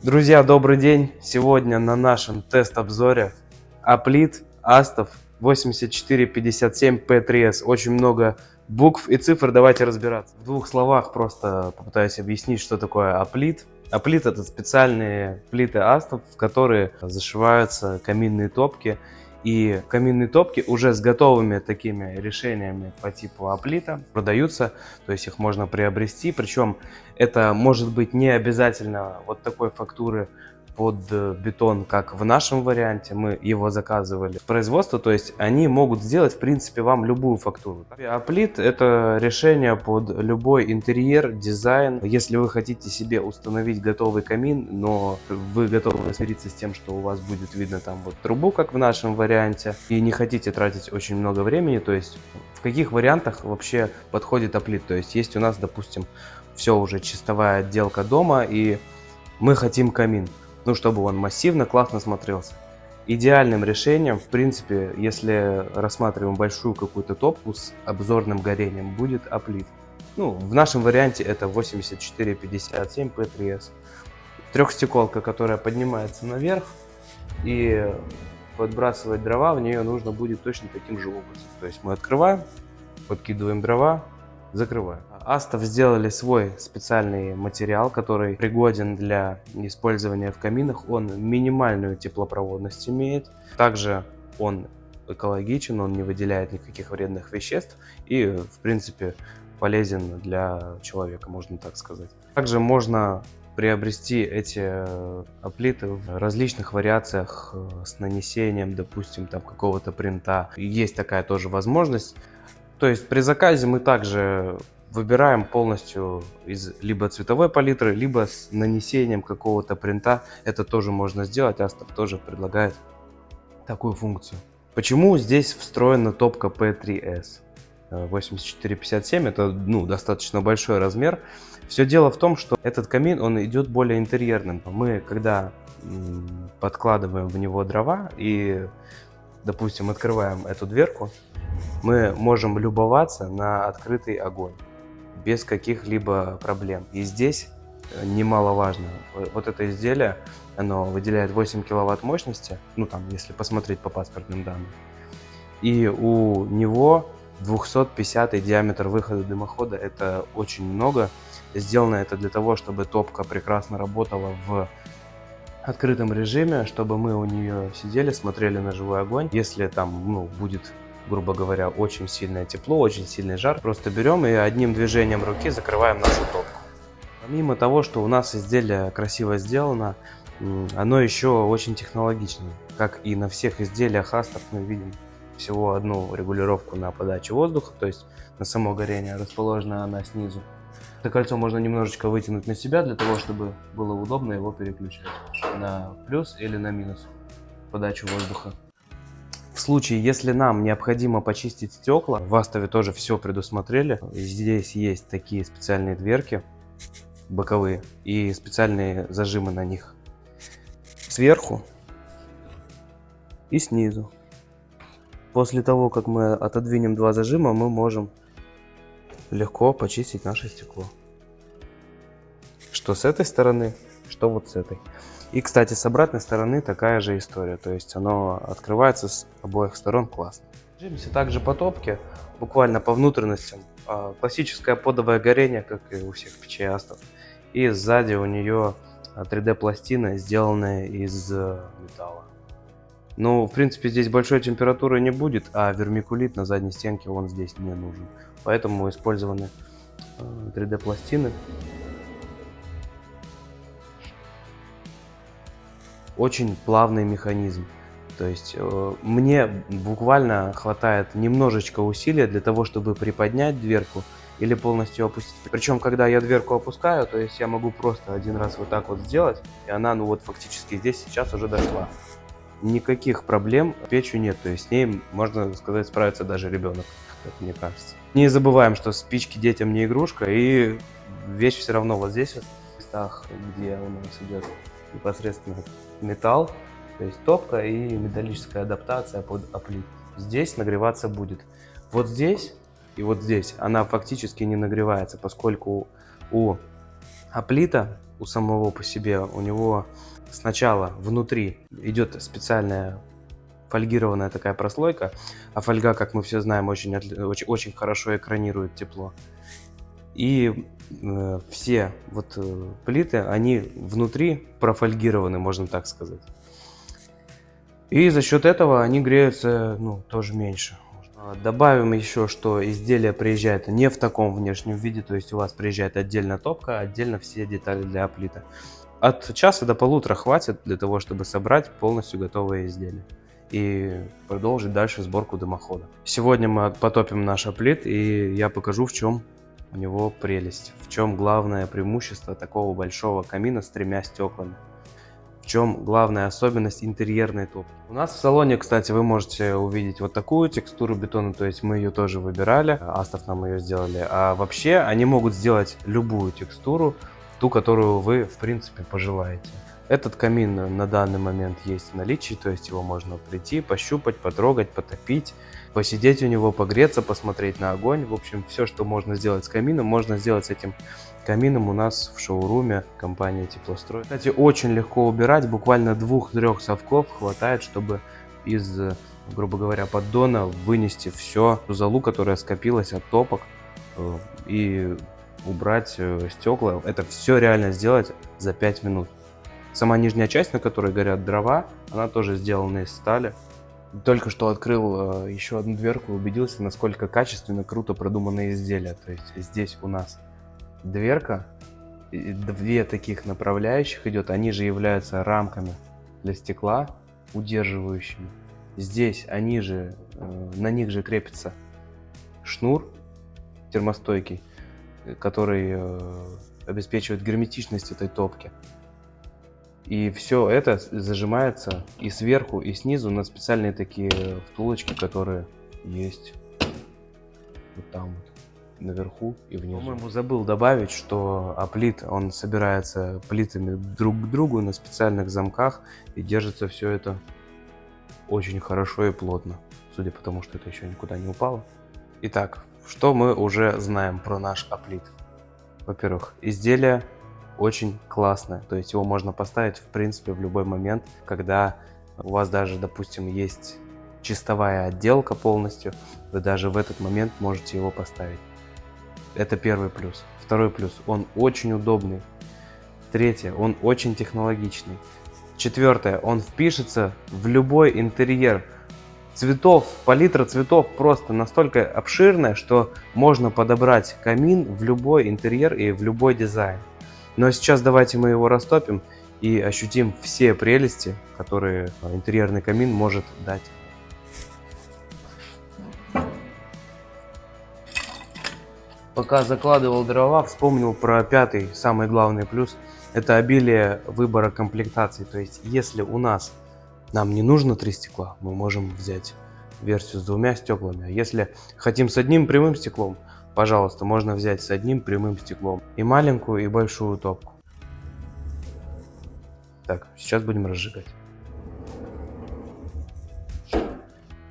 Друзья, добрый день! Сегодня на нашем тест-обзоре Аплит Astov 8457P3S. Очень много букв и цифр, давайте разбираться. В двух словах просто попытаюсь объяснить, что такое Аплит. Аплит — это специальные плиты Astov, в которые зашиваются каминные топки. И каминные топки уже с готовыми такими решениями по типу Аплита продаются, то есть их можно приобрести. Причем это может быть не обязательно вот такой фактуры под бетон, как в нашем варианте. Мы его заказывали в производство, то есть они могут сделать в принципе вам любую фактуру. Аплит — это решение под любой интерьер, дизайн. Если вы хотите себе установить готовый камин, но вы готовы смириться с тем, что у вас будет видно там вот трубу, как в нашем варианте, и не хотите тратить очень много времени, то есть в каких вариантах вообще подходит Аплит? То есть есть у нас, допустим, все уже чистовая отделка дома, и мы хотим камин, ну, чтобы он массивно, классно смотрелся. Идеальным решением, в принципе, если рассматриваем большую какую-то топку с обзорным горением, будет Аплит. Ну, в нашем варианте это 8457P3S. Трехстеколка, которая поднимается наверх, и подбрасывать дрова в нее нужно будет точно таким же образом. То есть мы открываем, подкидываем дрова, закрываем. Astov сделали свой специальный материал, который пригоден для использования в каминах. Он минимальную теплопроводность имеет. Также он экологичен, он не выделяет никаких вредных веществ и, в принципе, полезен для человека, можно так сказать. Также можно приобрести эти аплиты в различных вариациях с нанесением, допустим, там какого-то принта. Есть такая тоже возможность. То есть при заказе мы также выбираем полностью из либо цветовой палитры, либо с нанесением какого-то принта. Это тоже можно сделать. Astov тоже предлагает такую функцию. Почему здесь встроена топка P3S? 8457 это достаточно большой размер. Все дело в том, что этот камин, он идет более интерьерным. Мы, когда подкладываем в него дрова и, допустим, открываем эту дверку, мы можем любоваться на открытый огонь без каких-либо проблем. И здесь немаловажно, вот это изделие, оно выделяет 8 киловатт мощности, ну там, если посмотреть по паспортным данным. И у него 250 диаметр выхода дымохода, это очень много. Сделано это для того, чтобы топка прекрасно работала в открытом режиме, чтобы мы у нее сидели, смотрели на живой огонь. Если там, будет, грубо говоря, очень сильное тепло, очень сильный жар, просто берем и одним движением руки закрываем нашу топку. Помимо того, что у нас изделие красиво сделано, оно еще очень технологичное. Как и на всех изделиях Astov мы видим всего одну регулировку на подачу воздуха, то есть на само горение, расположена она снизу. Это кольцо можно немножечко вытянуть на себя, для того, чтобы было удобно его переключать на плюс или на минус подачу воздуха. В случае, если нам необходимо почистить стекла, в Astov тоже все предусмотрели. Здесь есть такие специальные дверки боковые и специальные зажимы на них сверху и снизу. После того, как мы отодвинем два зажима, мы можем легко почистить наше стекло. Что с этой стороны, что вот с этой. И, кстати, с обратной стороны такая же история. То есть оно открывается с обоих сторон классно. Движемся также по топке, буквально по внутренностям. Классическое подовое горение, как и у всех печей Astov. И сзади у нее 3D пластина, сделанная из металла. Ну, в принципе, здесь большой температуры не будет, а вермикулит на задней стенке он здесь не нужен. Поэтому использованы 3D пластины. Очень плавный механизм. То есть мне буквально хватает немножечко усилия для того, чтобы приподнять дверку или полностью опустить. Причем, когда я дверку опускаю, то есть я могу просто один раз вот так вот сделать, и она, фактически здесь сейчас уже дошла. Никаких проблем с печью нет, то есть с ней, можно сказать, справится даже ребенок, как мне кажется. Не забываем, что спички детям не игрушка, и вещь все равно вот здесь вот, в местах, где у нас идет непосредственно металл, то есть топка и металлическая адаптация под Аплит. Здесь нагреваться будет. Вот здесь и вот здесь она фактически не нагревается, поскольку у Аплита у самого по себе, у него сначала внутри идет специальная фольгированная такая прослойка, а фольга, как мы все знаем, очень хорошо экранирует тепло. И все плиты, они внутри профольгированы, можно так сказать. И за счет этого они греются, тоже меньше. Добавим еще, что изделие приезжает не в таком внешнем виде, то есть у вас приезжает отдельно топка, отдельно все детали для плита. От часа до полутора хватит для того, чтобы собрать полностью готовое изделие и продолжить дальше сборку дымохода. Сегодня мы потопим наш плит, и я покажу, в чем у него прелесть, в чем главное преимущество такого большого камина с 3 стеклами. В чем главная особенность интерьерной топки. У нас в салоне, кстати, вы можете увидеть вот такую текстуру бетона, то есть мы ее тоже выбирали, Астов нам ее сделали. А вообще они могут сделать любую текстуру, ту, которую вы в принципе пожелаете. Этот камин на данный момент есть в наличии, то есть его можно прийти, пощупать, потрогать, потопить, посидеть у него, погреться, посмотреть на огонь. В общем, все, что можно сделать с камином, можно сделать с этим камином у нас в шоуруме компании Теплострой. Кстати, очень легко убирать, буквально 2-3 совков хватает, чтобы из, грубо говоря, поддона вынести всю золу, которая скопилась от топок, и убрать стекла. Это все реально сделать за 5 минут. Сама нижняя часть, на которой горят дрова, она тоже сделана из стали. Только что открыл еще одну дверку и убедился, насколько качественно, круто продуманное изделие. То есть здесь у нас дверка, 2 таких направляющих идет, они же являются рамками для стекла, удерживающими. Здесь на них же крепится шнур термостойкий, который обеспечивает герметичность этой топки. И все это зажимается и сверху, и снизу на специальные такие втулочки, которые есть вот там вот, наверху и внизу. По-моему, забыл добавить, что плит, он собирается плитами друг к другу на специальных замках, и держится все это очень хорошо и плотно, судя по тому, что это еще никуда не упало. Итак, что мы уже знаем про наш плит? Во-первых, изделие очень классное, то есть его можно поставить в принципе в любой момент, когда у вас даже, допустим, есть чистовая отделка полностью, вы даже в этот момент можете его поставить. Это первый плюс. Второй плюс, он очень удобный. Третье, он очень технологичный. Четвертое, он впишется в любой интерьер. Палитра цветов просто настолько обширная, что можно подобрать камин в любой интерьер и в любой дизайн. Но сейчас давайте мы его растопим и ощутим все прелести, которые интерьерный камин может дать. Пока закладывал дрова, вспомнил про 5-й, самый главный плюс. Это обилие выбора комплектаций. То есть, если нам не нужно 3 стекла, мы можем взять версию с 2 стеклами. А если хотим с одним прямым стеклом, пожалуйста, можно взять с одним прямым стеклом и маленькую, и большую топку. Так, сейчас будем разжигать.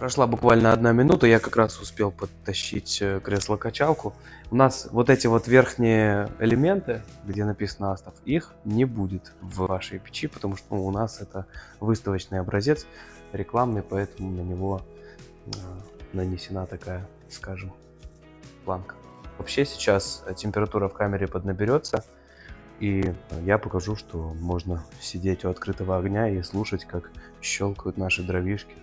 Прошла буквально 1 минута, я как раз успел подтащить кресло-качалку. У нас вот эти вот верхние элементы, где написано Астов, их не будет в вашей печи, потому что у нас это выставочный образец, рекламный, поэтому на него нанесена такая, скажем, планка. Вообще сейчас температура в камере поднаберется, и я покажу, что можно сидеть у открытого огня и слушать, как щелкают наши дровишки.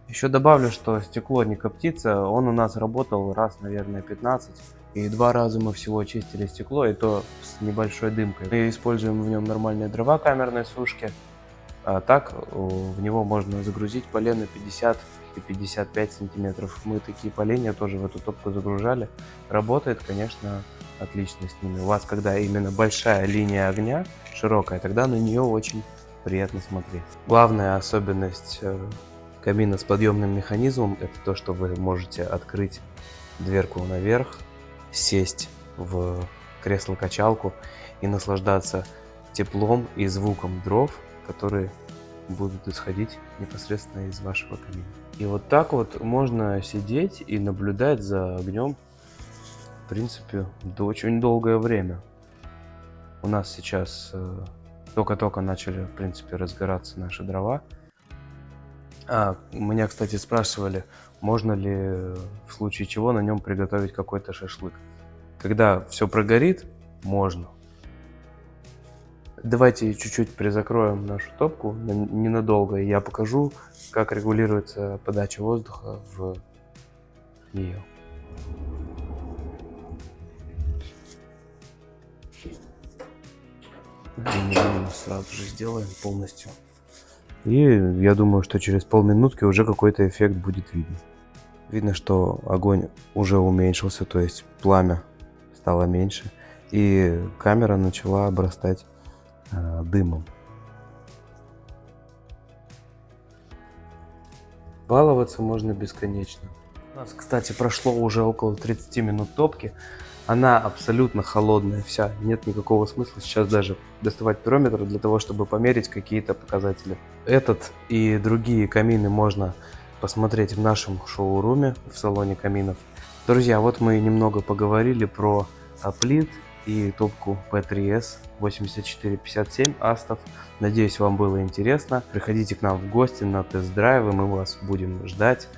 Еще добавлю, что стекло не коптится, он у нас работал раз, наверное, 15, и 2 раза мы всего чистили стекло, и то с небольшой дымкой. Мы используем в нем нормальные дрова камерной сушки, а так в него можно загрузить полено 50 и 55 сантиметров. Мы такие поленья тоже в эту топку загружали. Работает, конечно, отлично с ними. У вас, когда именно большая линия огня, широкая, тогда на нее очень приятно смотреть. Главная особенность камина с подъемным механизмом — это то, что вы можете открыть дверку наверх, сесть в кресло-качалку и наслаждаться теплом и звуком дров, которые будут исходить непосредственно из вашего камина. И вот так вот можно сидеть и наблюдать за огнем, в принципе, очень долгое время. У нас сейчас только-только начали, в принципе, разгораться наши дрова. Меня, кстати, спрашивали, можно ли в случае чего на нем приготовить какой-то шашлык. Когда все прогорит, можно. Давайте чуть-чуть призакроем нашу топку ненадолго, и я покажу, как регулируется подача воздуха в нее. Сразу же сделаем полностью. И я думаю, что через полминутки уже какой-то эффект будет видно. Видно, что огонь уже уменьшился, то есть пламя стало меньше, и камера начала обрастать дымом. Баловаться можно бесконечно. У нас, кстати, прошло уже около 30 минут топки. Она абсолютно холодная вся, нет никакого смысла сейчас даже доставать пирометр для того, чтобы померить какие-то показатели. Этот и другие камины можно посмотреть в нашем шоуруме в салоне каминов. Друзья, вот мы немного поговорили про Aplite и топку P3S 8457 Astov. Надеюсь, вам было интересно. Приходите к нам в гости на тест-драйвы, мы вас будем ждать.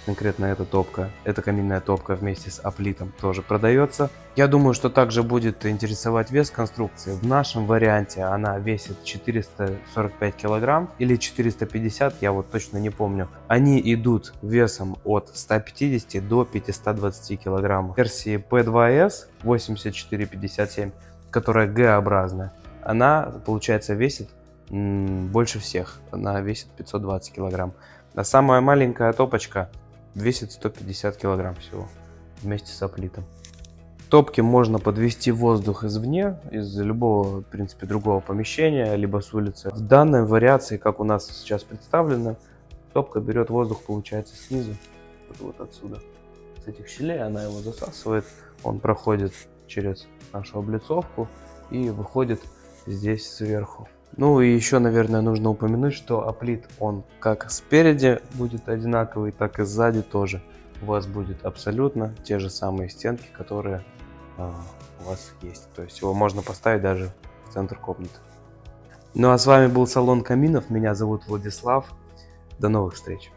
Конкретно эта каминная топка вместе с Аплитом тоже продается. Я думаю, что также будет интересовать вес конструкции. В нашем варианте она весит 445 килограмм или 450, я вот точно не помню. Они идут весом от 150 до 520 килограмм. В версии P2S 8457, которая G-образная, она, получается, весит больше всех. Она весит 520 килограмм. А самая маленькая топочка весит 150 килограмм всего вместе с Аплитом. Топки можно подвести воздух извне, из любого, в принципе, другого помещения, либо с улицы. В данной вариации, как у нас сейчас представлено, топка берет воздух, получается, снизу, вот отсюда, с этих щелей, она его засасывает, он проходит через нашу облицовку и выходит здесь сверху. Ну и еще, наверное, нужно упомянуть, что Аплит, он как спереди будет одинаковый, так и сзади тоже. У вас будет абсолютно те же самые стенки, которые у вас есть. То есть его можно поставить даже в центр комнаты. Ну а с вами был салон каминов. Меня зовут Владислав. До новых встреч.